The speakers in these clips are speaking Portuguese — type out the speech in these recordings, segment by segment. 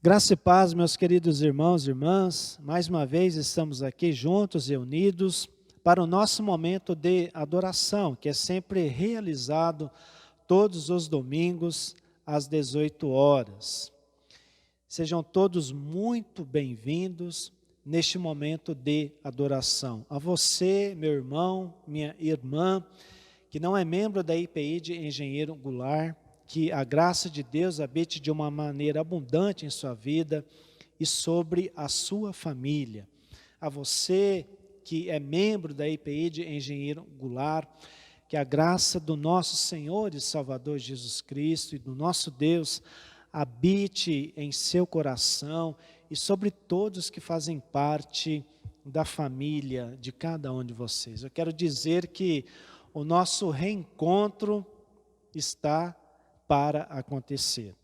Graça e paz, meus queridos irmãos e irmãs, mais uma vez estamos aqui juntos e unidos para o nosso momento de adoração, que é sempre realizado todos os domingos às 18 horas. Sejam todos muito bem-vindos neste momento de adoração. A você, meu irmão, minha irmã, que não é membro da IPI de Engenheiro Goulart, que a graça de Deus habite de uma maneira abundante em sua vida e sobre a sua família. A você que é membro da IPI de Engenheiro Goulart, que a graça do nosso Senhor e Salvador Jesus Cristo e do nosso Deus habite em seu coração e sobre todos que fazem parte da família de cada um de vocês. Eu quero dizer que o nosso reencontro está para acontecer.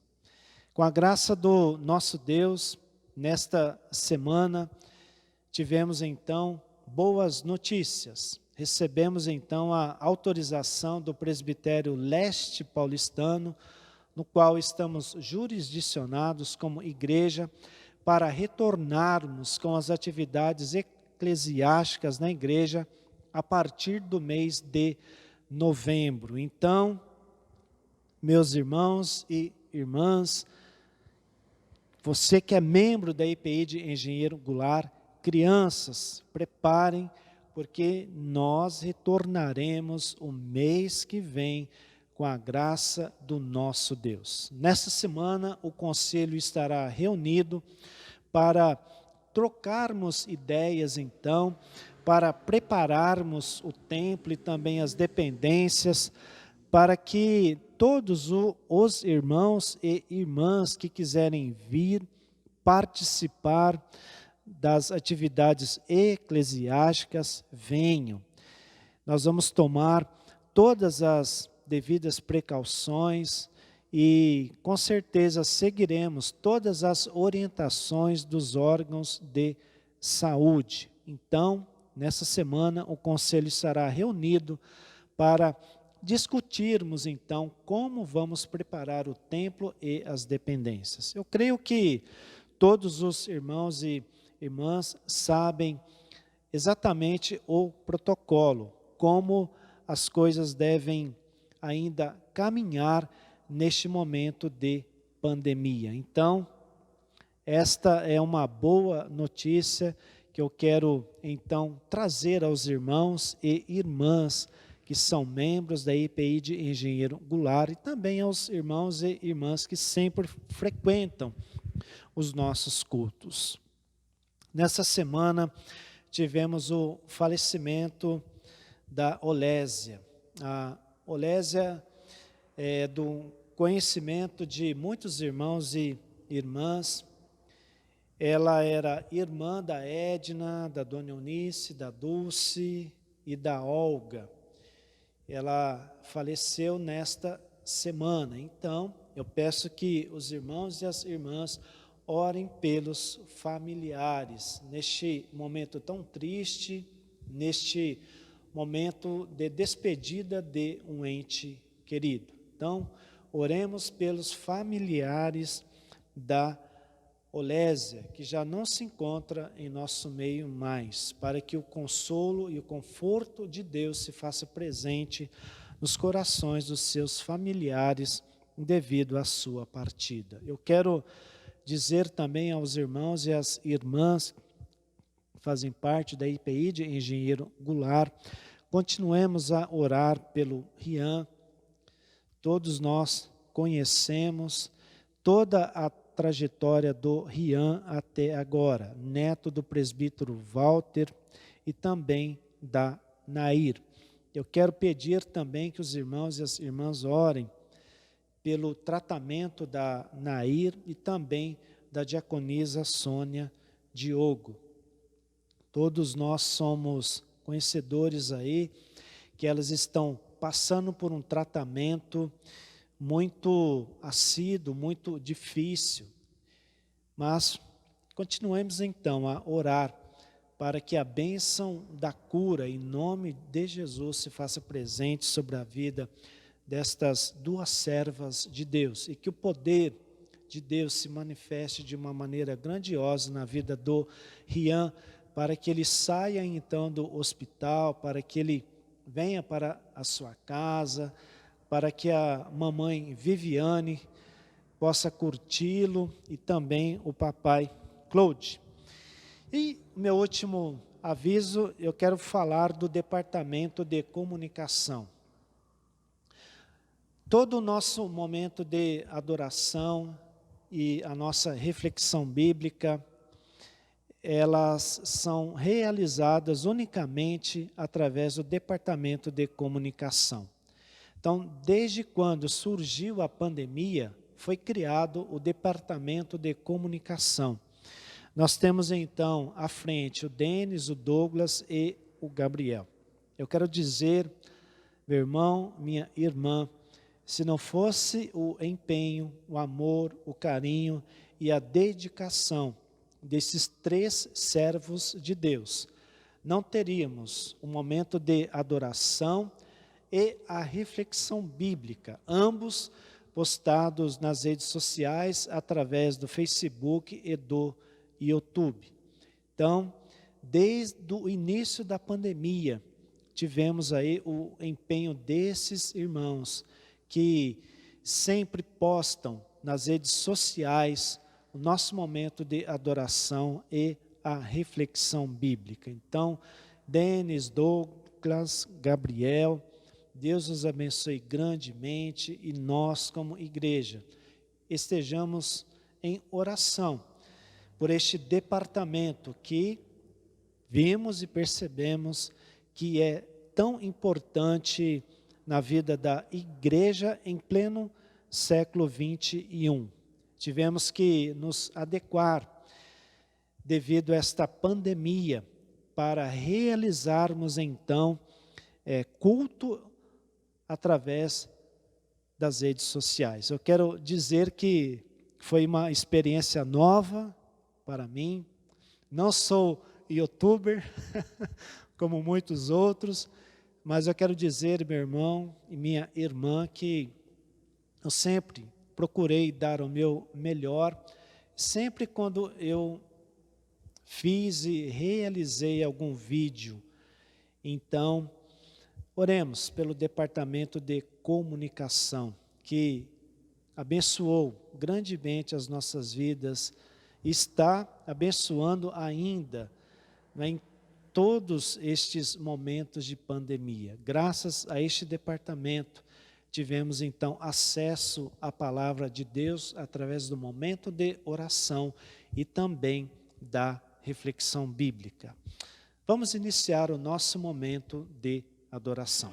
Com a graça do nosso Deus, nesta semana, tivemos então boas notícias. Recebemos então a autorização do presbitério leste paulistano, no qual estamos jurisdicionados como igreja, para retornarmos com as atividades eclesiásticas na igreja a partir do mês de novembro. Então, meus irmãos e irmãs, você que é membro da IPI de Engenheiro Goulart, crianças, preparem, porque nós retornaremos o mês que vem com a graça do nosso Deus. Nessa semana, o conselho estará reunido para trocarmos ideias, então, para prepararmos o templo e também as dependências, para que todos os irmãos e irmãs que quiserem vir participar das atividades eclesiásticas venham. Nós vamos tomar todas as devidas precauções e com certeza seguiremos todas as orientações dos órgãos de saúde. Então, nessa semana o conselho estará reunido para discutirmos então como vamos preparar o templo e as dependências. Eu creio que todos os irmãos e irmãs sabem exatamente o protocolo, como as coisas devem ainda caminhar neste momento de pandemia. Então, esta é uma boa notícia que eu quero então trazer aos irmãos e irmãs que são membros da IPI de Engenheiro Goulart e também aos irmãos e irmãs que sempre frequentam os nossos cultos. Nessa semana, tivemos o falecimento da Olésia. A Olésia é do conhecimento de muitos irmãos e irmãs. Ela era irmã da Edna, da Dona Eunice, da Dulce e da Olga. Ela faleceu nesta semana. Então, eu peço que os irmãos e as irmãs orem pelos familiares, neste momento tão triste, neste momento de despedida de um ente querido. Então, oremos pelos familiares da Olésia, que já não se encontra em nosso meio mais, para que o consolo e o conforto de Deus se faça presente nos corações dos seus familiares devido à sua partida. Eu quero dizer também aos irmãos e às irmãs que fazem parte da IPI de Engenheiro Goulart, continuemos a orar pelo Rian. Todos nós conhecemos toda a trajetória do Rian até agora, neto do presbítero Walter e também da Nair. Eu quero pedir também que os irmãos e as irmãs orem pelo tratamento da Nair e também da diaconisa Sônia Diogo. Todos nós somos conhecedores aí que elas estão passando por um tratamento muito assíduo, muito difícil. Mas continuemos então a orar para que a bênção da cura, em nome de Jesus, se faça presente sobre a vida destas duas servas de Deus, e que o poder de Deus se manifeste de uma maneira grandiosa na vida do Rian, para que ele saia então do hospital, para que ele venha para a sua casa, para que a mamãe Viviane possa curti-lo e também o papai Claude. E meu último aviso, eu quero falar do departamento de comunicação. Todo o nosso momento de adoração e a nossa reflexão bíblica, elas são realizadas unicamente através do departamento de comunicação. Então, desde quando surgiu a pandemia, foi criado o departamento de comunicação. Nós temos então à frente o Denis, o Douglas e o Gabriel. Eu quero dizer, meu irmão, minha irmã, se não fosse o empenho, o amor, o carinho e a dedicação desses três servos de Deus, não teríamos um momento de adoração e a reflexão bíblica, ambos postados nas redes sociais através do Facebook e do YouTube. Então, desde o início da pandemia, tivemos aí o empenho desses irmãos que sempre postam nas redes sociais o nosso momento de adoração e a reflexão bíblica. Então, Denis, Douglas, Gabriel, Deus os abençoe grandemente e nós, como igreja, estejamos em oração por este departamento que vimos e percebemos que é tão importante na vida da igreja em pleno século 21. Tivemos que nos adequar devido a esta pandemia para realizarmos então culto através das redes sociais. Eu quero dizer que foi uma experiência nova para mim. Não sou youtuber, como muitos outros, mas eu quero dizer, meu irmão e minha irmã, que eu sempre procurei dar o meu melhor, sempre quando eu fiz e realizei algum vídeo. Então, oremos pelo departamento de comunicação, que abençoou grandemente as nossas vidas, está abençoando ainda, né, em todos estes momentos de pandemia. Graças a este departamento, tivemos então acesso à palavra de Deus através do momento de oração e também da reflexão bíblica. Vamos iniciar o nosso momento de adoração.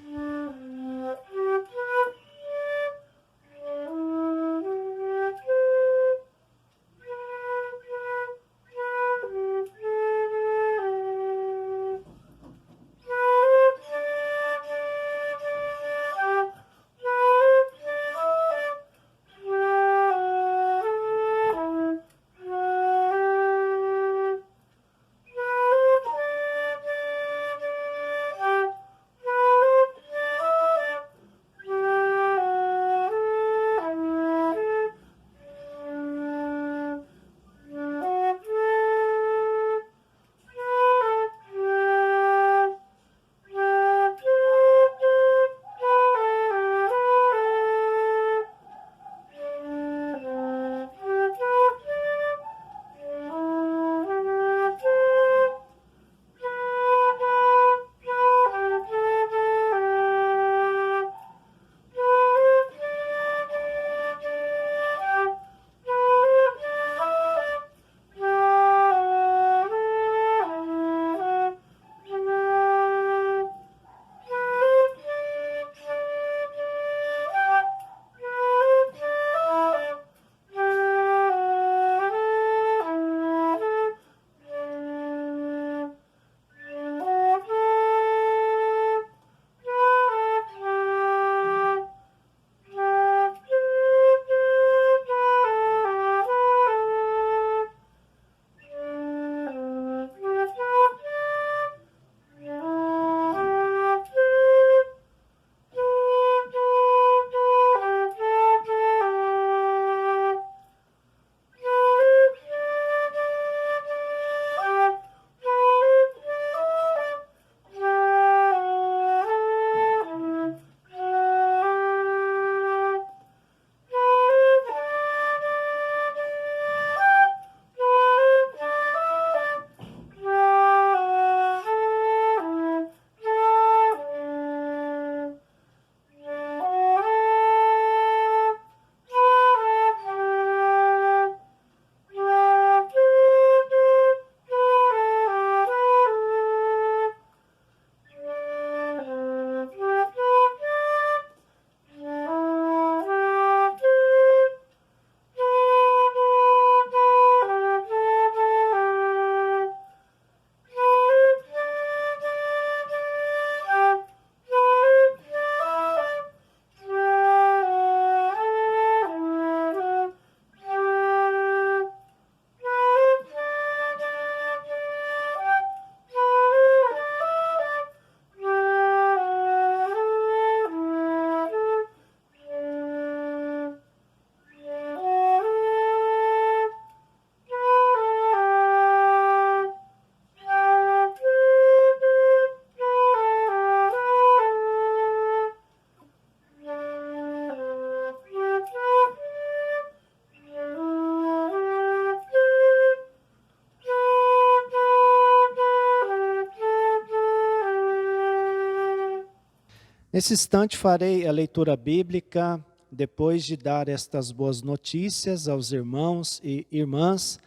Nesse instante farei a leitura bíblica, depois de dar estas boas notícias aos irmãos e irmãs,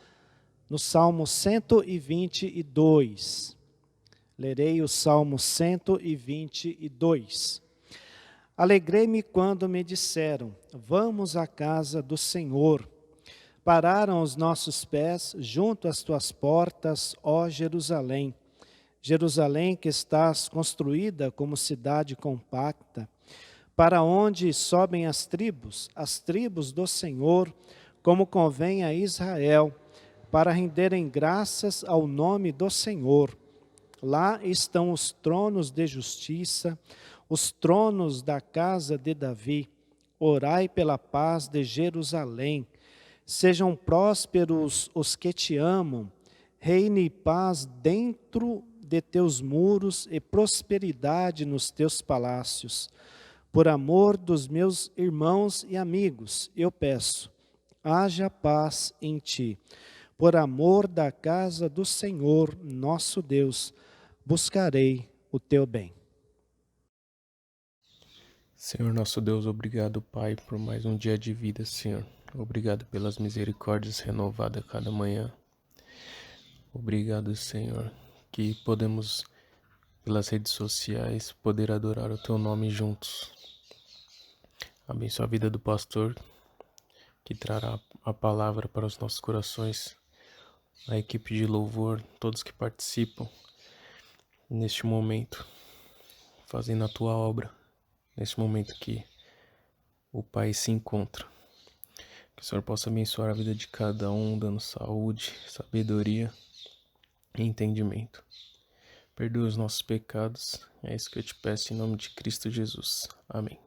no Salmo 122. Lerei o Salmo 122. Alegrei-me quando me disseram, vamos à casa do Senhor. Pararam os nossos pés junto às tuas portas, ó Jerusalém. Jerusalém que estás construída como cidade compacta, para onde sobem as tribos do Senhor, como convém a Israel, para renderem graças ao nome do Senhor. Lá estão os tronos de justiça, os tronos da casa de Davi. Orai pela paz de Jerusalém. Sejam prósperos os que te amam. Reine paz dentro de teus muros e prosperidade nos teus palácios. Por amor dos meus irmãos e amigos, eu peço, haja paz em ti. Por amor da casa do Senhor, nosso Deus, buscarei o teu bem. Senhor nosso Deus, obrigado, Pai, por mais um dia de vida, Senhor. Obrigado pelas misericórdias renovadas a cada manhã. Obrigado, Senhor, que podemos, pelas redes sociais, poder adorar o Teu nome juntos. Abençoa a vida do pastor, que trará a palavra para os nossos corações, a equipe de louvor, todos que participam neste momento, fazendo a Tua obra, neste momento que o Pai se encontra. Que o Senhor possa abençoar a vida de cada um, dando saúde, sabedoria e entendimento. Perdoa os nossos pecados, é isso que eu te peço em nome de Cristo Jesus. Amém.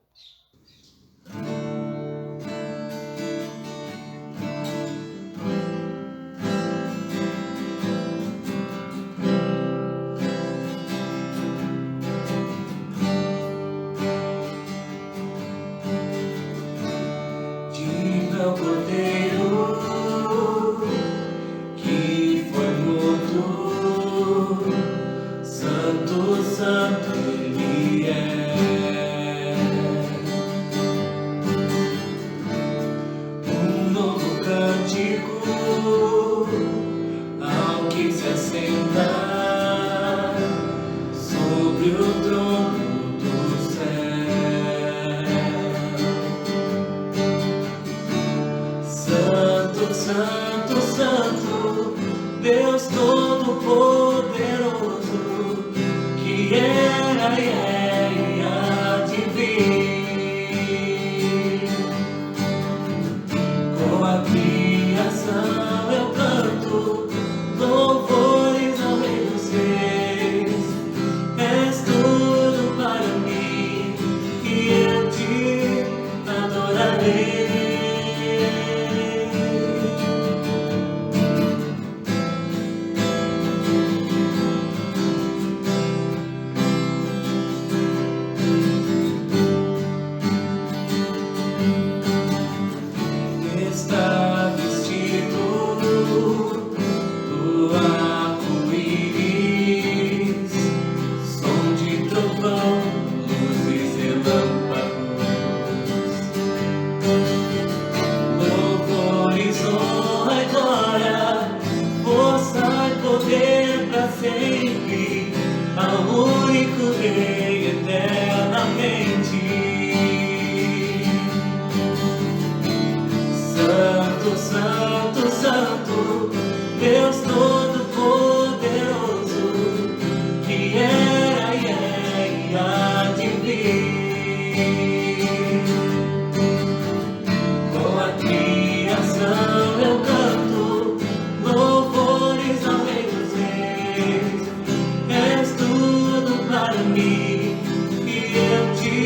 Diga ao Cordeiro que foi morto, Santo, Santo Ele é. Um novo cântico ao que se assenta sobre o trono do céu. Santo, Santo, Santo, Deus Todo-Poderoso, que era e é e há de vir. Com a criação eu canto louvores ao Rei dos Reis. És tudo para mim e eu te adorarei. Está vestido do arco-íris, som de trovão, luzes e relâmpagos. Louvores, honra e glória, força e poder para sempre, ao único Rei eternamente. Santo, Santo, Santo, Deus Todo-Poderoso, que era e é e há de vir. Com a criação eu canto louvores ao Rei dos Reis. És tudo para mim e eu te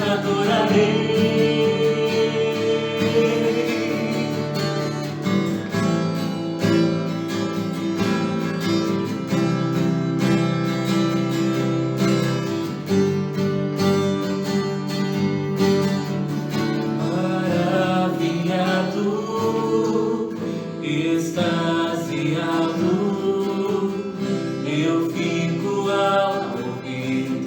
adorarei. Maravilhado, extasiado, eu fico ao ouvir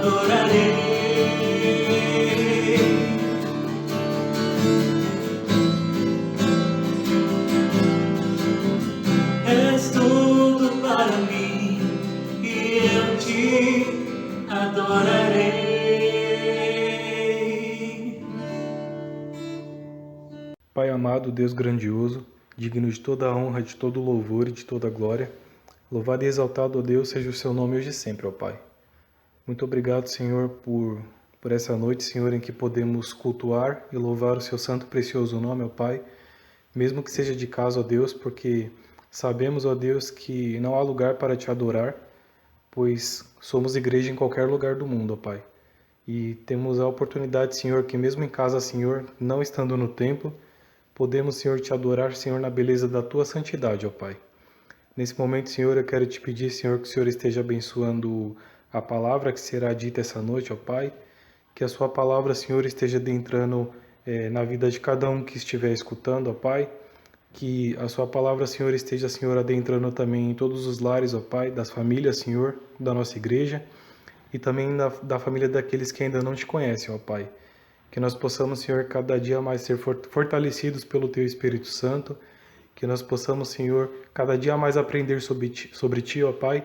adorarei. És tudo para mim e eu te adorarei. Pai amado, Deus grandioso, digno de toda a honra, de todo o louvor e de toda a glória, louvado e exaltado, ó Deus, seja o seu nome hoje e sempre, ó Pai. Muito obrigado, Senhor, por essa noite, Senhor, em que podemos cultuar e louvar o seu santo e precioso nome, ó Pai, mesmo que seja de casa, ó Deus, porque sabemos, ó Deus, que não há lugar para te adorar, pois somos igreja em qualquer lugar do mundo, ó Pai. E temos a oportunidade, Senhor, que mesmo em casa, Senhor, não estando no templo, podemos, Senhor, te adorar, Senhor, na beleza da tua santidade, ó Pai. Nesse momento, Senhor, eu quero te pedir, Senhor, que o Senhor esteja abençoando a palavra que será dita essa noite, ó Pai. Que a sua palavra, Senhor, esteja adentrando na vida de cada um que estiver escutando, ó Pai. Que a sua palavra, Senhor, esteja, Senhor, adentrando também em todos os lares, ó Pai, das famílias, Senhor, da nossa igreja. E também da família daqueles que ainda não te conhecem, ó Pai. Que nós possamos, Senhor, cada dia mais ser fortalecidos pelo Teu Espírito Santo. Que nós possamos, Senhor, cada dia mais aprender sobre Ti, ó Pai.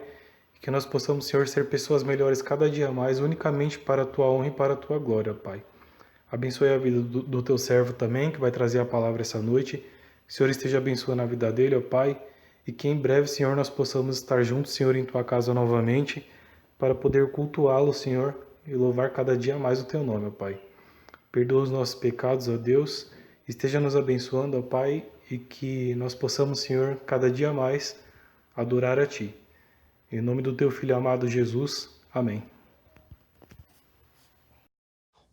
Que nós possamos, Senhor, ser pessoas melhores cada dia mais, unicamente para a Tua honra e para a Tua glória, ó Pai. Abençoe a vida do Teu servo também, que vai trazer a palavra essa noite. Que o Senhor esteja abençoando a vida dele, ó Pai. E que em breve, Senhor, nós possamos estar juntos, Senhor, em Tua casa novamente, para poder cultuá-lo, Senhor, e louvar cada dia mais o Teu nome, ó Pai. Perdoa os nossos pecados, ó Deus, esteja nos abençoando, ó Pai, e que nós possamos, Senhor, cada dia mais adorar a Ti. Em nome do Teu Filho amado Jesus, amém.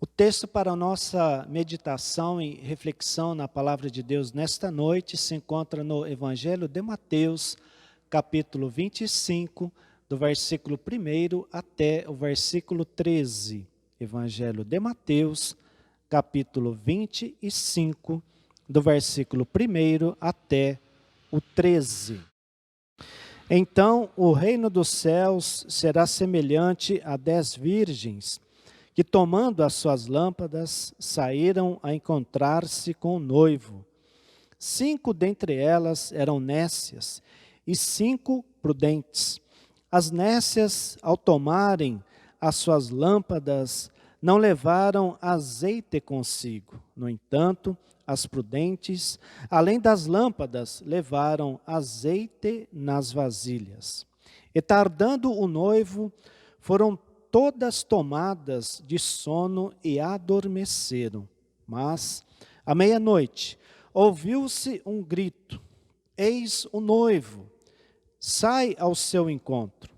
O texto para a nossa meditação e reflexão na palavra de Deus nesta noite se encontra no Evangelho de Mateus, capítulo 25, do versículo 1 até o versículo 13. Evangelho de Mateus, capítulo 25, do versículo 1 até o 13. Então o reino dos céus será semelhante a 10 virgens, que tomando as suas lâmpadas, saíram a encontrar-se com o noivo. 5 dentre elas eram nécias, e 5 prudentes. As nécias, ao tomarem as suas lâmpadas, não levaram azeite consigo. No entanto, as prudentes, além das lâmpadas, levaram azeite nas vasilhas. E tardando o noivo, foram todas tomadas de sono e adormeceram. Mas, à meia-noite, ouviu-se um grito: eis o noivo, sai ao seu encontro.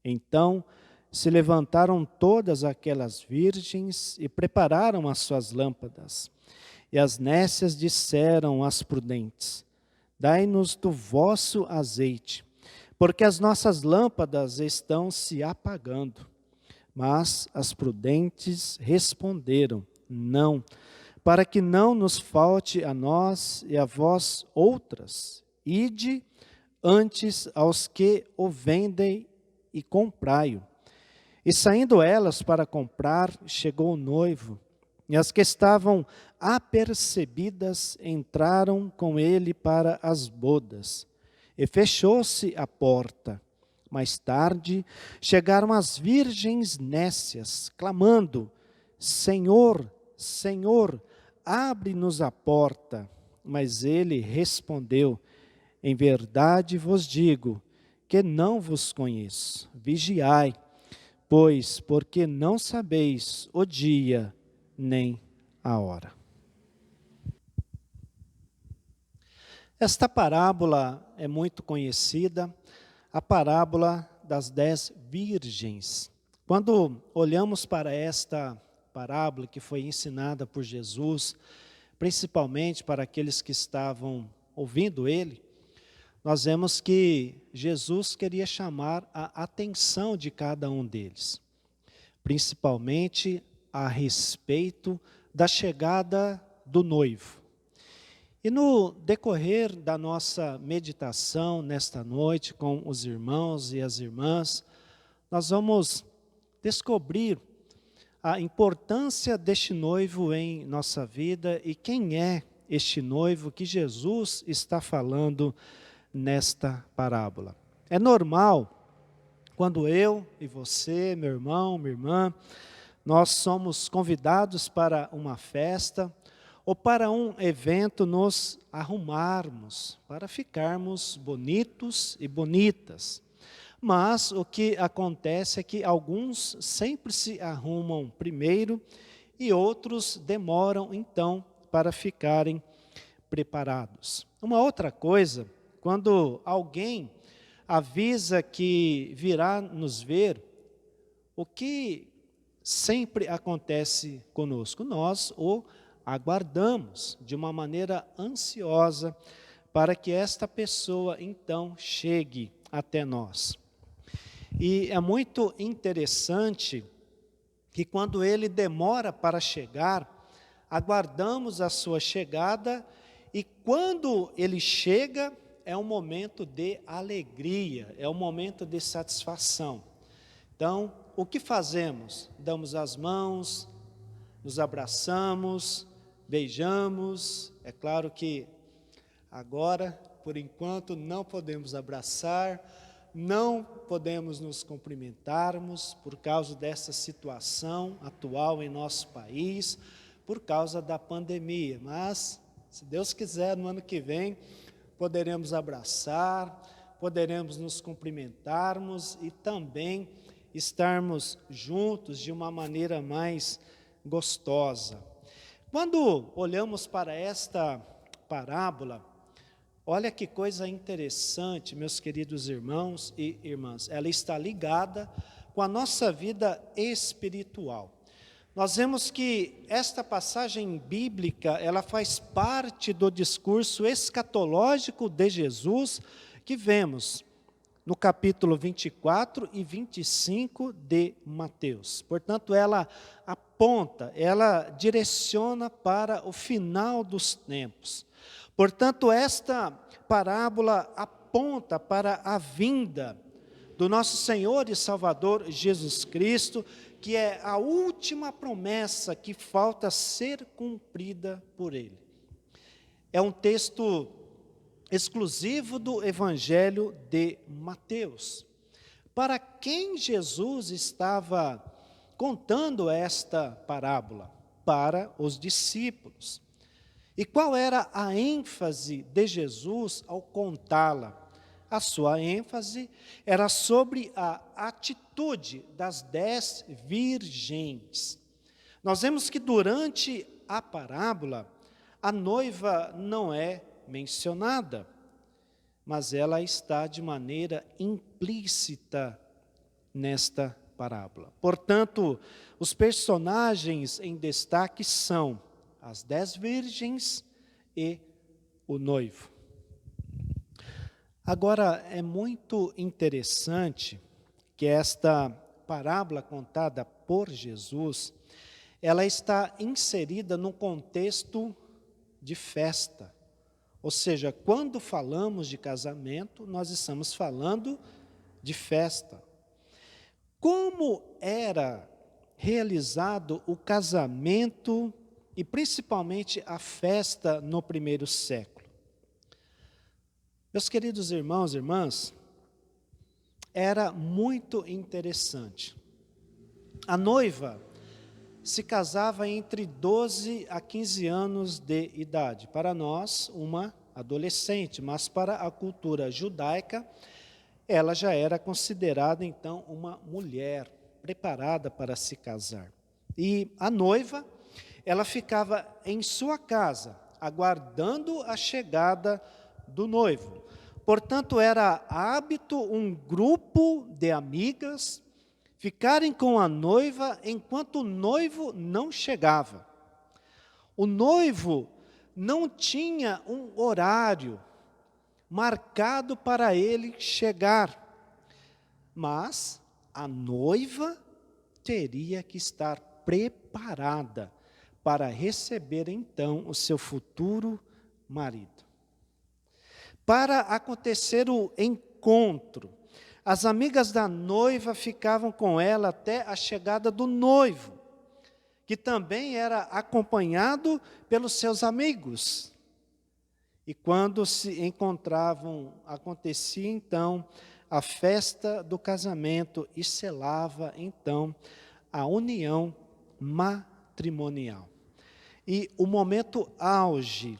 Então, se levantaram todas aquelas virgens e prepararam as suas lâmpadas. E as nécias disseram às prudentes: dai-nos do vosso azeite, porque as nossas lâmpadas estão se apagando. Mas as prudentes responderam: não, para que não nos falte a nós e a vós outras. Ide antes aos que o vendem e comprai-o. E saindo elas para comprar, chegou o noivo. E as que estavam apercebidas entraram com ele para as bodas. E fechou-se a porta. Mais tarde, chegaram as virgens nécias, clamando: Senhor, Senhor, abre-nos a porta. Mas ele respondeu: em verdade vos digo que não vos conheço. Vigiai, pois, porque não sabeis o dia nem a hora. Esta parábola é muito conhecida, a parábola das 10 virgens. Quando olhamos para esta parábola que foi ensinada por Jesus, principalmente para aqueles que estavam ouvindo ele, nós vemos que Jesus queria chamar a atenção de cada um deles, principalmente a respeito da chegada do noivo. E no decorrer da nossa meditação nesta noite com os irmãos e as irmãs, nós vamos descobrir a importância deste noivo em nossa vida e quem é este noivo que Jesus está falando nesta parábola. É normal, quando eu e você, meu irmão, minha irmã, nós somos convidados para uma festa ou para um evento, nos arrumarmos para ficarmos bonitos e bonitas. Mas o que acontece é que alguns sempre se arrumam primeiro e outros demoram então para ficarem preparados. Uma outra coisa, quando alguém avisa que virá nos ver, o que sempre acontece conosco? Nós o aguardamos de uma maneira ansiosa para que esta pessoa então chegue até nós. E é muito interessante que quando ele demora para chegar, aguardamos a sua chegada e quando ele chega, é um momento de alegria, é um momento de satisfação. Então, o que fazemos? Damos as mãos, nos abraçamos, beijamos. É claro que agora, por enquanto, não podemos abraçar, não podemos nos cumprimentarmos por causa dessa situação atual em nosso país, por causa da pandemia. Mas, se Deus quiser, no ano que vem, poderemos abraçar, poderemos nos cumprimentarmos e também estarmos juntos de uma maneira mais gostosa. Quando olhamos para esta parábola, olha que coisa interessante, meus queridos irmãos e irmãs. Ela está ligada com a nossa vida espiritual. Nós vemos que esta passagem bíblica, ela faz parte do discurso escatológico de Jesus, que vemos no capítulo 24 e 25 de Mateus. Portanto, ela aponta, ela direciona para o final dos tempos. Portanto, esta parábola aponta para a vinda do nosso Senhor e Salvador Jesus Cristo, que é a última promessa que falta ser cumprida por Ele. É um texto exclusivo do Evangelho de Mateus. Para quem Jesus estava contando esta parábola? Para os discípulos. E qual era a ênfase de Jesus ao contá-la? A sua ênfase era sobre a atitude das 10 virgens. Nós vemos que durante a parábola, a noiva não é mencionada, mas ela está de maneira implícita nesta parábola. Portanto, os personagens em destaque são as 10 virgens e o noivo. Agora, é muito interessante que esta parábola contada por Jesus, ela está inserida num contexto de festa. Ou seja, quando falamos de casamento, nós estamos falando de festa. Como era realizado o casamento e principalmente a festa no primeiro século? Meus queridos irmãos e irmãs, era muito interessante. A noiva se casava entre 12 a 15 anos de idade. Para nós, uma adolescente, mas para a cultura judaica, ela já era considerada, então, uma mulher preparada para se casar. E a noiva, ela ficava em sua casa, aguardando a chegada do noivo. Portanto, era hábito um grupo de amigas ficarem com a noiva enquanto o noivo não chegava. O noivo não tinha um horário marcado para ele chegar, mas a noiva teria que estar preparada para receber então o seu futuro marido. Para acontecer o encontro, As amigas da noiva ficavam com ela até a chegada do noivo, que também era acompanhado pelos seus amigos. E quando se encontravam, acontecia então a festa do casamento e selava então a união matrimonial. E o momento auge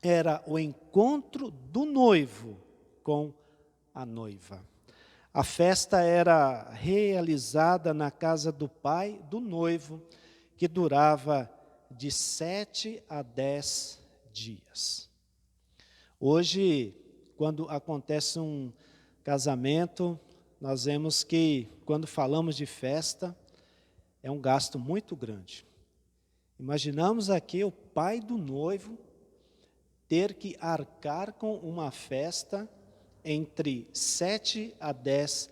era o encontro do noivo com a noiva. A festa era realizada na casa do pai do noivo, que durava de 7 a 10 dias. Hoje, quando acontece um casamento, nós vemos que, quando falamos de festa, é um gasto muito grande. Imaginamos aqui o pai do noivo ter que arcar com uma festa entre 7 a 10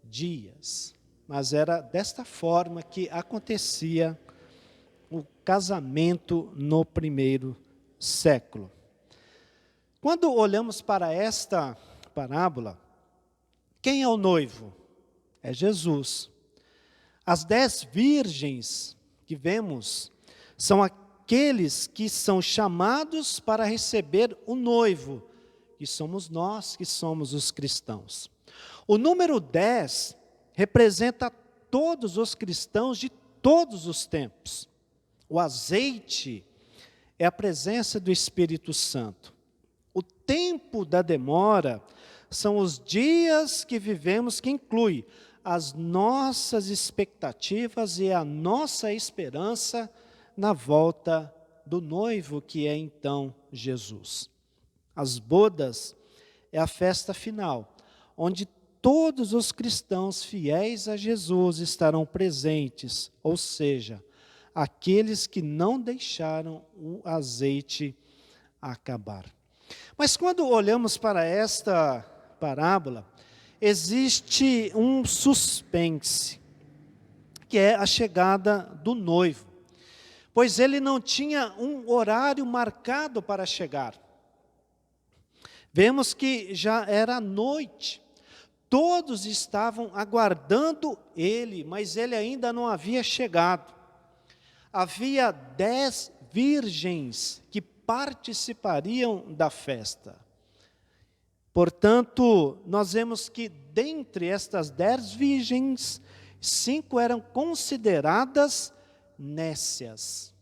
dias. Mas era desta forma que acontecia o casamento no primeiro século. Quando olhamos para esta parábola, quem é o noivo? É Jesus. As 10 virgens que vemos são aqueles que são chamados para receber o noivo, que somos nós, que somos os cristãos. O número 10 representa todos os cristãos de todos os tempos. O azeite é a presença do Espírito Santo. O tempo da demora são os dias que vivemos, que inclui as nossas expectativas e a nossa esperança na volta do noivo, que é então Jesus. As bodas é a festa final, onde todos os cristãos fiéis a Jesus estarão presentes, ou seja, aqueles que não deixaram o azeite acabar. Mas quando olhamos para esta parábola, existe um suspense, que é a chegada do noivo, pois ele não tinha um horário marcado para chegar. Vemos que já era noite, todos estavam aguardando ele, mas ele ainda não havia chegado. Havia 10 virgens que participariam da festa. Portanto, nós vemos que dentre estas 10 virgens, 5 eram consideradas nécias.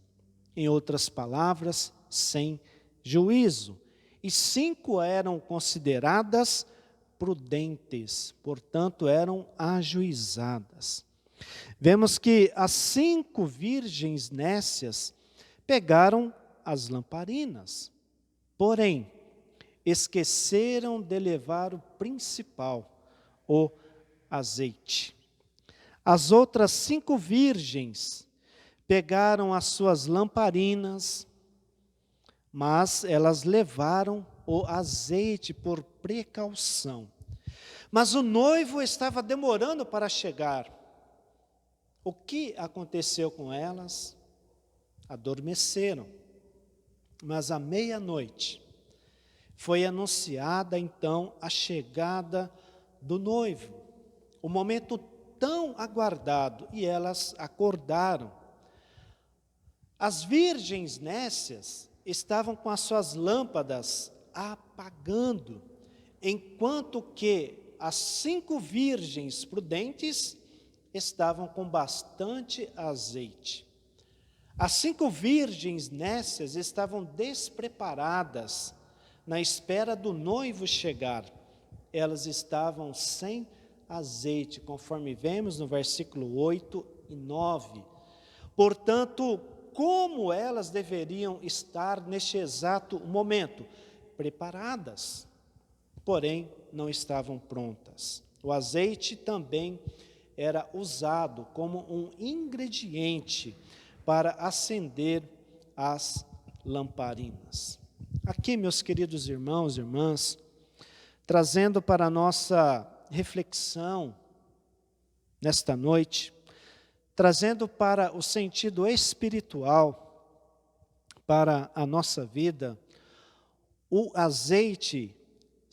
Em outras palavras, sem juízo. E 5 eram consideradas prudentes, portanto, eram ajuizadas. Vemos que as 5 virgens nécias pegaram as lamparinas, porém, esqueceram de levar o principal, o azeite. As outras 5 virgens pegaram as suas lamparinas, mas elas levaram o azeite por precaução. Mas o noivo estava demorando para chegar. O que aconteceu com elas? Adormeceram. Mas à meia-noite foi anunciada então a chegada do noivo. O momento tão aguardado, e elas acordaram. As virgens nécias estavam com as suas lâmpadas apagando, enquanto que as 5 virgens prudentes estavam com bastante azeite. As 5 virgens nécias estavam despreparadas, na espera do noivo chegar. Elas estavam sem azeite, conforme vemos no versículo 8 e 9. Portanto, como elas deveriam estar neste exato momento? Preparadas, porém não estavam prontas. O azeite também era usado como um ingrediente para acender as lamparinas. Aqui, meus queridos irmãos e irmãs, trazendo para a nossa reflexão nesta noite, trazendo para o sentido espiritual, para a nossa vida, o azeite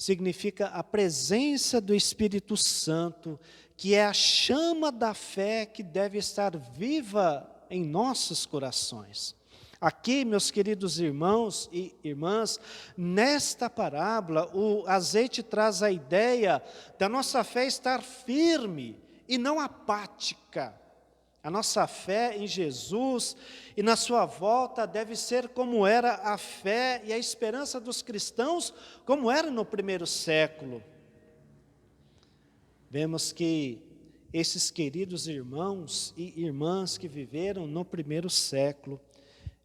significa a presença do Espírito Santo, que é a chama da fé que deve estar viva em nossos corações. Aqui, meus queridos irmãos e irmãs, nesta parábola, o azeite traz a ideia da nossa fé estar firme e não apática. A nossa fé em Jesus e na sua volta deve ser como era a fé e a esperança dos cristãos, como era no primeiro século. Vemos que esses queridos irmãos e irmãs que viveram no primeiro século,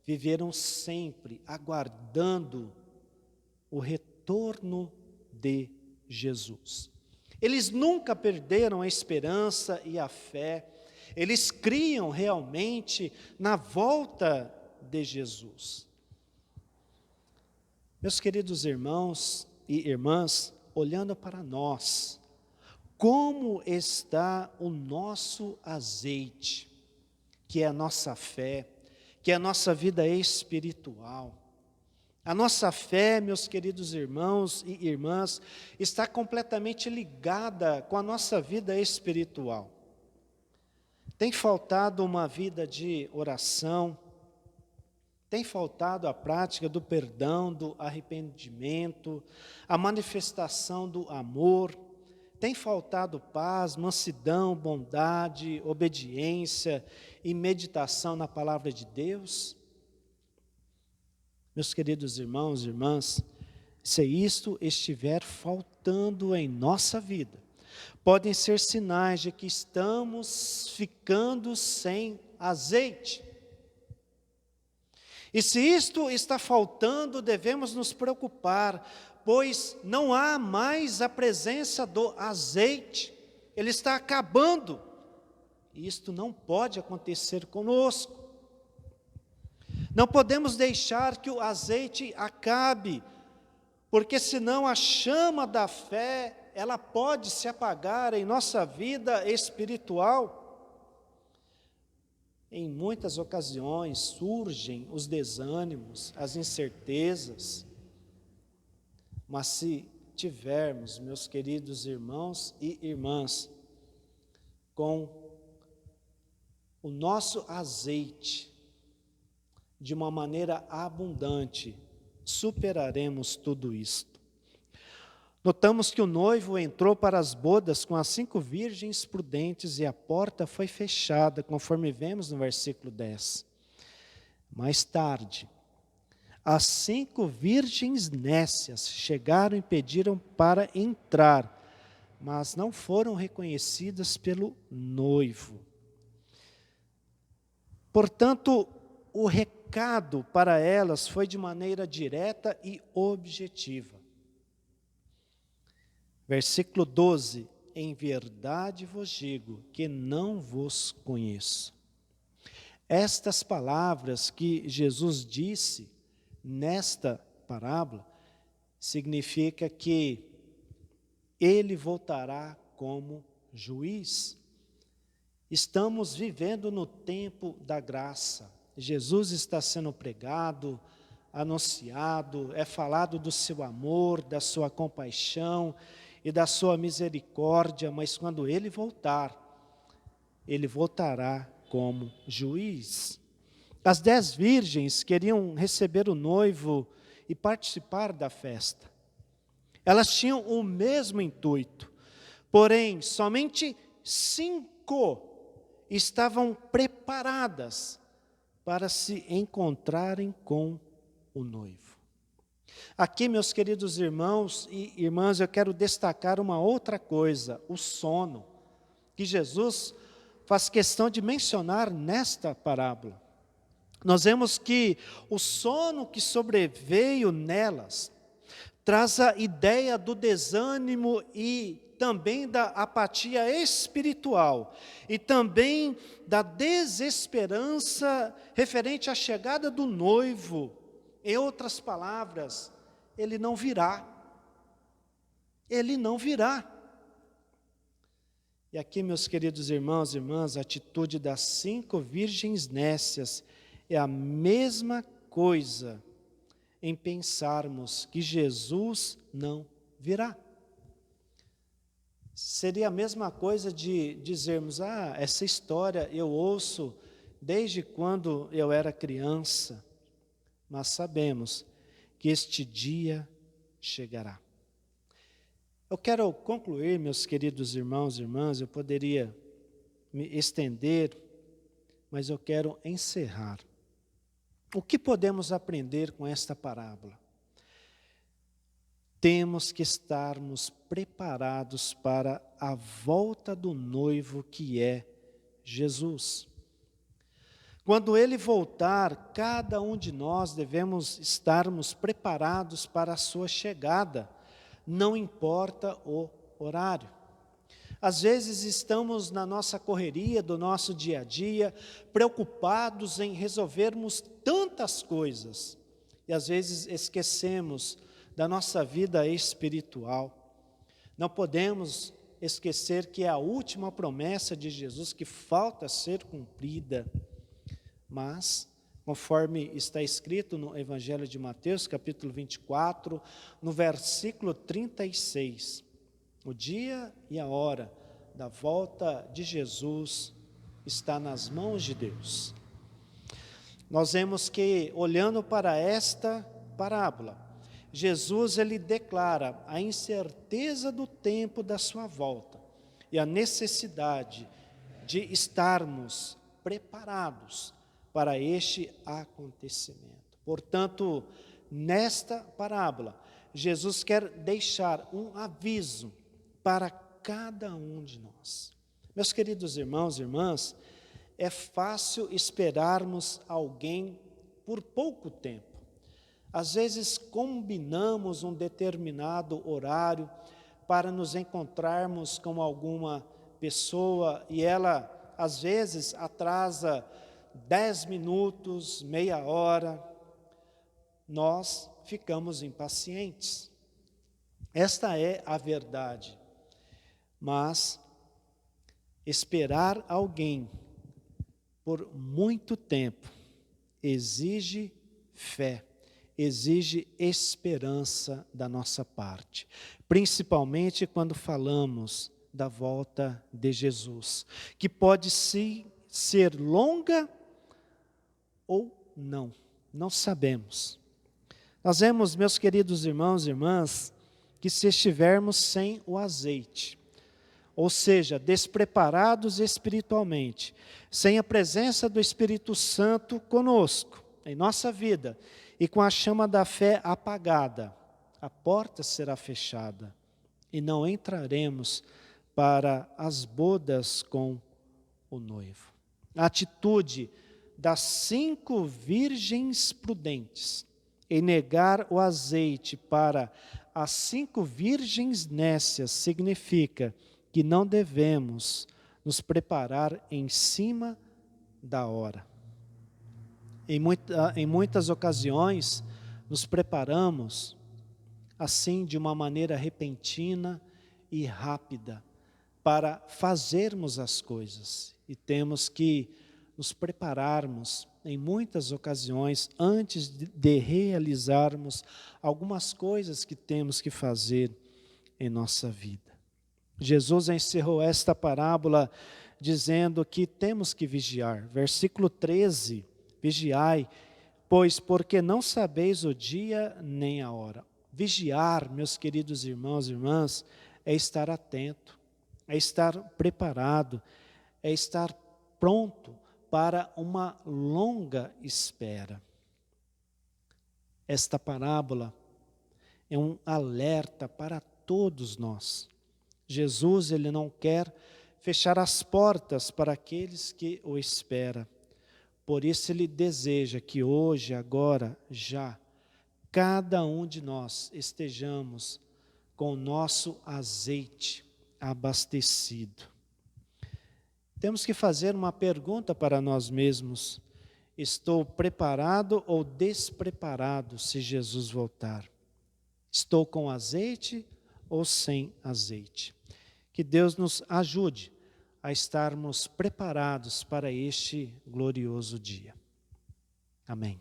viveram sempre aguardando o retorno de Jesus. Eles nunca perderam a esperança e a fé, eles criam realmente na volta de Jesus. Meus queridos irmãos e irmãs, olhando para nós, como está o nosso azeite, que é a nossa fé, que é a nossa vida espiritual. A nossa fé, meus queridos irmãos e irmãs, está completamente ligada com a nossa vida espiritual. Tem faltado uma vida de oração, tem faltado a prática do perdão, do arrependimento, a manifestação do amor, tem faltado paz, mansidão, bondade, obediência e meditação na palavra de Deus? Meus queridos irmãos e irmãs, se isto estiver faltando em nossa vida, podem ser sinais de que estamos ficando sem azeite. E se isto está faltando, devemos nos preocupar, pois não há mais a presença do azeite, ele está acabando. E isto não pode acontecer conosco. Não podemos deixar que o azeite acabe, porque senão a chama da fé, ela pode se apagar em nossa vida espiritual. Em muitas ocasiões surgem os desânimos, as incertezas, mas se tivermos, meus queridos irmãos e irmãs, com o nosso azeite de uma maneira abundante, superaremos tudo isto. Notamos que o noivo entrou para as bodas com as 5 virgens prudentes e a porta foi fechada, conforme vemos no versículo 10. Mais tarde, as 5 virgens nécias chegaram e pediram para entrar, mas não foram reconhecidas pelo noivo. Portanto, o recado para elas foi de maneira direta e objetiva. Versículo 12, em verdade vos digo que não vos conheço. Estas palavras que Jesus disse nesta parábola, significa que ele voltará como juiz. Estamos vivendo no tempo da graça. Jesus está sendo pregado, anunciado, é falado do seu amor, da sua compaixão e da sua misericórdia, mas quando ele voltar, ele voltará como juiz. As 10 virgens queriam receber o noivo e participar da festa. Elas tinham o mesmo intuito, porém, somente 5 estavam preparadas para se encontrarem com o noivo. Aqui, meus queridos irmãos e irmãs, eu quero destacar uma outra coisa, o sono, que Jesus faz questão de mencionar nesta parábola. Nós vemos que o sono que sobreveio nelas traz a ideia do desânimo e também da apatia espiritual e também da desesperança referente à chegada do noivo. Em outras palavras, ele não virá. Ele não virá. E aqui, meus queridos irmãos e irmãs, a atitude das 5 virgens nécias é a mesma coisa em pensarmos que Jesus não virá. Seria a mesma coisa de dizermos, essa história eu ouço desde quando eu era criança, mas sabemos que este dia chegará. Eu quero concluir, meus queridos irmãos e irmãs, eu poderia me estender, mas eu quero encerrar. O que podemos aprender com esta parábola? Temos que estarmos preparados para a volta do noivo que é Jesus. Quando ele voltar, cada um de nós devemos estarmos preparados para a sua chegada, não importa o horário. Às vezes estamos na nossa correria do nosso dia a dia, preocupados em resolvermos tantas coisas, e às vezes esquecemos da nossa vida espiritual. Não podemos esquecer que é a última promessa de Jesus que falta ser cumprida. Mas, conforme está escrito no Evangelho de Mateus, capítulo 24, no versículo 36, o dia e a hora da volta de Jesus está nas mãos de Deus. Nós vemos que, olhando para esta parábola, Jesus ele declara a incerteza do tempo da sua volta e a necessidade de estarmos preparados para este acontecimento. Portanto, nesta parábola, Jesus quer deixar um aviso para cada um de nós. Meus queridos irmãos e irmãs, é fácil esperarmos alguém por pouco tempo. Às vezes combinamos um determinado horário para nos encontrarmos com alguma pessoa e ela às vezes atrasa 10 minutos, meia hora. Nós ficamos impacientes. Esta é a verdade. Mas esperar alguém por muito tempo exige fé, exige esperança da nossa parte, principalmente quando falamos da volta de Jesus, que pode sim ser longa ou não sabemos. Nós vemos, meus queridos irmãos e irmãs, que se estivermos sem o azeite, ou seja, despreparados espiritualmente, sem a presença do Espírito Santo conosco, em nossa vida, e com a chama da fé apagada, a porta será fechada e não entraremos para as bodas com o noivo. A atitude das 5 virgens prudentes em negar o azeite para as 5 virgens nécias significa que não devemos nos preparar em cima da hora. Em muitas ocasiões, nos preparamos assim de uma maneira repentina e rápida para fazermos as coisas. E temos que nos prepararmos em muitas ocasiões antes de realizarmos algumas coisas que temos que fazer em nossa vida. Jesus encerrou esta parábola dizendo que temos que vigiar. Versículo 13, vigiai, pois porque não sabeis o dia nem a hora. Vigiar, meus queridos irmãos e irmãs, é estar atento, é estar preparado, é estar pronto para uma longa espera. Esta parábola é um alerta para todos nós. Jesus, ele não quer fechar as portas para aqueles que o esperam. Por isso ele deseja que hoje, agora, já, cada um de nós estejamos com o nosso azeite abastecido. Temos que fazer uma pergunta para nós mesmos: estou preparado ou despreparado se Jesus voltar? Estou com azeite ou sem azeite? Que Deus nos ajude a estarmos preparados para este glorioso dia. Amém.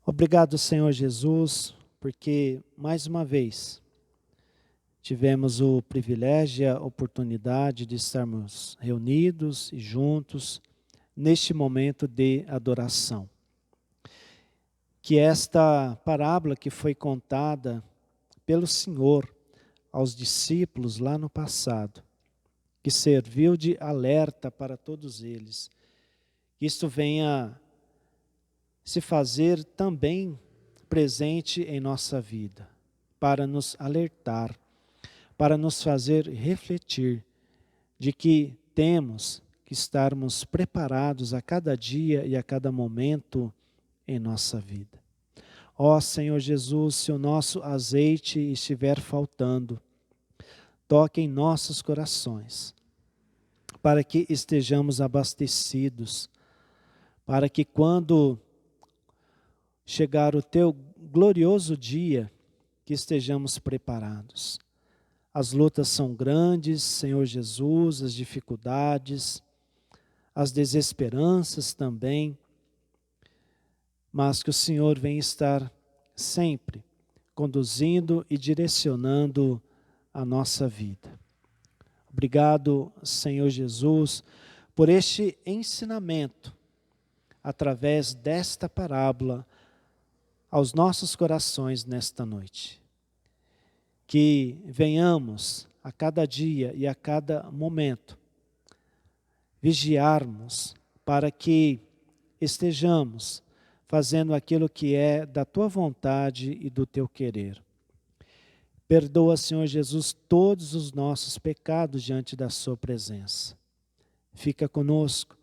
Obrigado, Senhor Jesus, porque mais uma vez tivemos o privilégio e a oportunidade de estarmos reunidos e juntos neste momento de adoração. Que esta parábola que foi contada pelo Senhor aos discípulos lá no passado, que serviu de alerta para todos eles, que isto venha se fazer também presente em nossa vida, para nos alertar, para nos fazer refletir de que temos que estarmos preparados a cada dia e a cada momento em nossa vida. Ó Senhor Jesus, se o nosso azeite estiver faltando, toque em nossos corações, para que estejamos abastecidos, para que quando chegar o teu glorioso dia, que estejamos preparados. As lutas são grandes, Senhor Jesus, as dificuldades, as desesperanças também, mas que o Senhor venha estar sempre conduzindo e direcionando a nossa vida. Obrigado, Senhor Jesus, por este ensinamento, através desta parábola, aos nossos corações nesta noite. Que venhamos a cada dia e a cada momento vigiarmos para que estejamos fazendo aquilo que é da tua vontade e do teu querer. Perdoa, Senhor Jesus, todos os nossos pecados diante da sua presença. Fica conosco.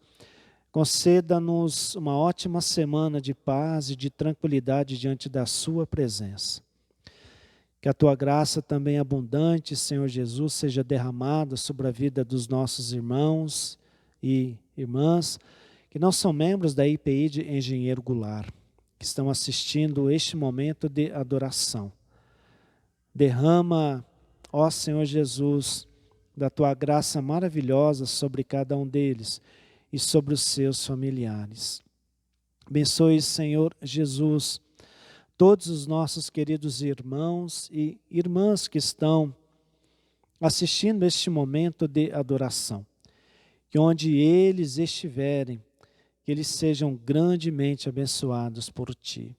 Conceda-nos uma ótima semana de paz e de tranquilidade diante da sua presença. Que a tua graça também abundante, Senhor Jesus, seja derramada sobre a vida dos nossos irmãos e irmãs que não são membros da IPI de Engenheiro Goulart, que estão assistindo este momento de adoração. Derrama, ó Senhor Jesus, da tua graça maravilhosa sobre cada um deles e sobre os seus familiares. Abençoe, Senhor Jesus, todos os nossos queridos irmãos e irmãs que estão assistindo este momento de adoração. Que onde eles estiverem, que eles sejam grandemente abençoados por Ti.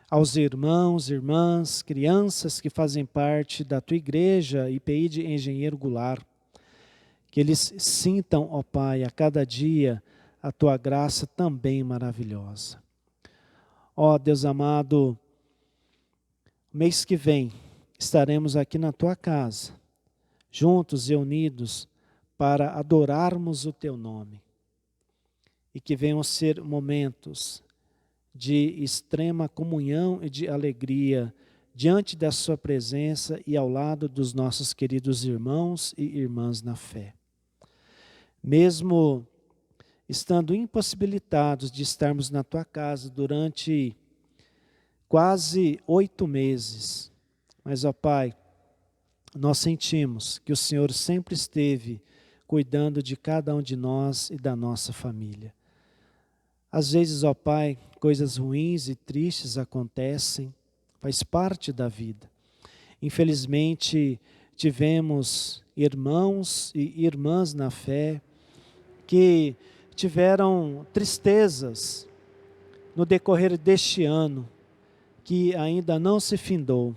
Aos irmãos, irmãs, crianças que fazem parte da Tua igreja, IPI de Engenheiro Goulart, que eles sintam, ó Pai, a cada dia a Tua graça também maravilhosa. Ó Deus amado, mês que vem estaremos aqui na Tua casa, juntos e unidos, para adorarmos o Teu nome. E que venham ser momentos de extrema comunhão e de alegria diante da sua presença e ao lado dos nossos queridos irmãos e irmãs na fé. Mesmo estando impossibilitados de estarmos na tua casa durante quase 8 meses, mas, ó Pai, nós sentimos que o Senhor sempre esteve cuidando de cada um de nós e da nossa família. Às vezes, ó Pai, coisas ruins e tristes acontecem, faz parte da vida. Infelizmente, tivemos irmãos e irmãs na fé que tiveram tristezas no decorrer deste ano, que ainda não se findou.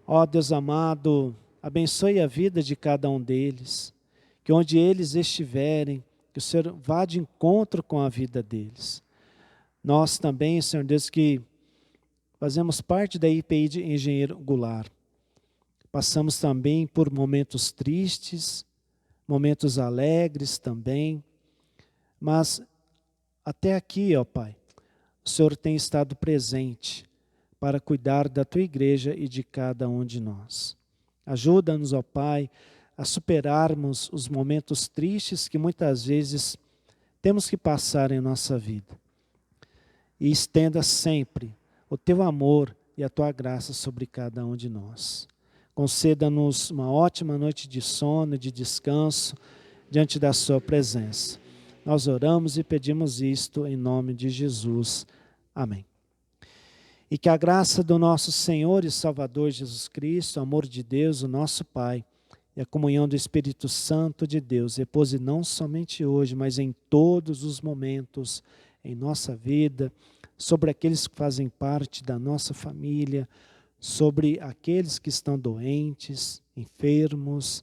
Ó Deus amado, abençoe a vida de cada um deles, que onde eles estiverem, que o Senhor vá de encontro com a vida deles. Nós também, Senhor Deus, que fazemos parte da IPI de Engenheiro Goulart, passamos também por momentos tristes, momentos alegres também, mas até aqui, ó Pai, o Senhor tem estado presente para cuidar da Tua igreja e de cada um de nós. Ajuda-nos, ó Pai, a superarmos os momentos tristes que muitas vezes temos que passar em nossa vida. E estenda sempre o Teu amor e a Tua graça sobre cada um de nós. Conceda-nos uma ótima noite de sono e de descanso diante da Sua presença. Nós oramos e pedimos isto em nome de Jesus. Amém. E que a graça do nosso Senhor e Salvador Jesus Cristo, o amor de Deus, o nosso Pai, e a comunhão do Espírito Santo de Deus repouse não somente hoje, mas em todos os momentos em nossa vida, sobre aqueles que fazem parte da nossa família, sobre aqueles que estão doentes, enfermos,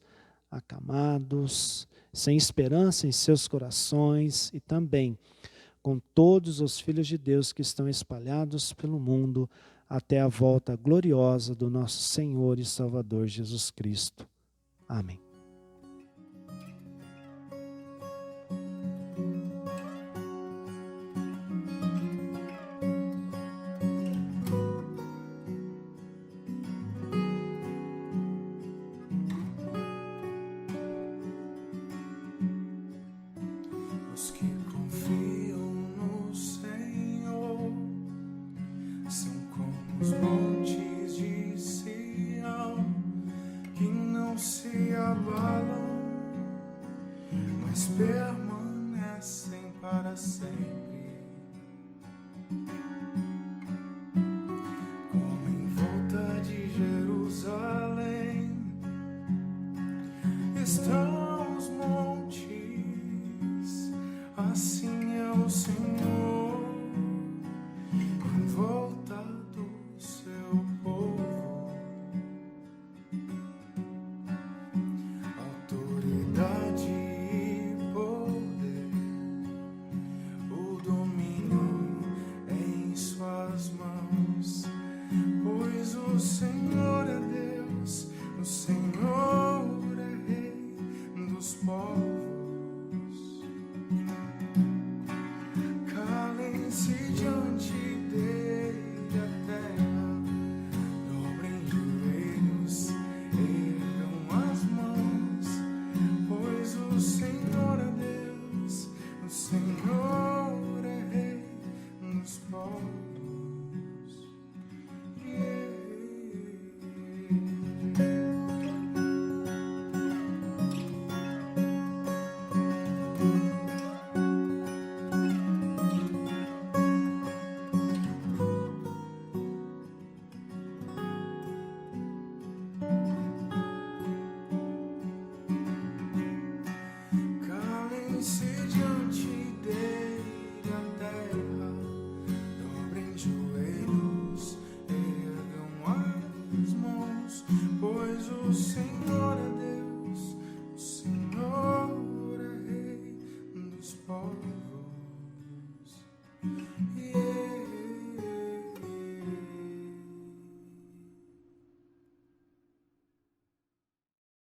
acamados, sem esperança em seus corações e também com todos os filhos de Deus que estão espalhados pelo mundo até a volta gloriosa do nosso Senhor e Salvador Jesus Cristo. Amém. Os que confiam no Senhor são como os montes de Sião, que não se abalam, mas permanecem para sempre.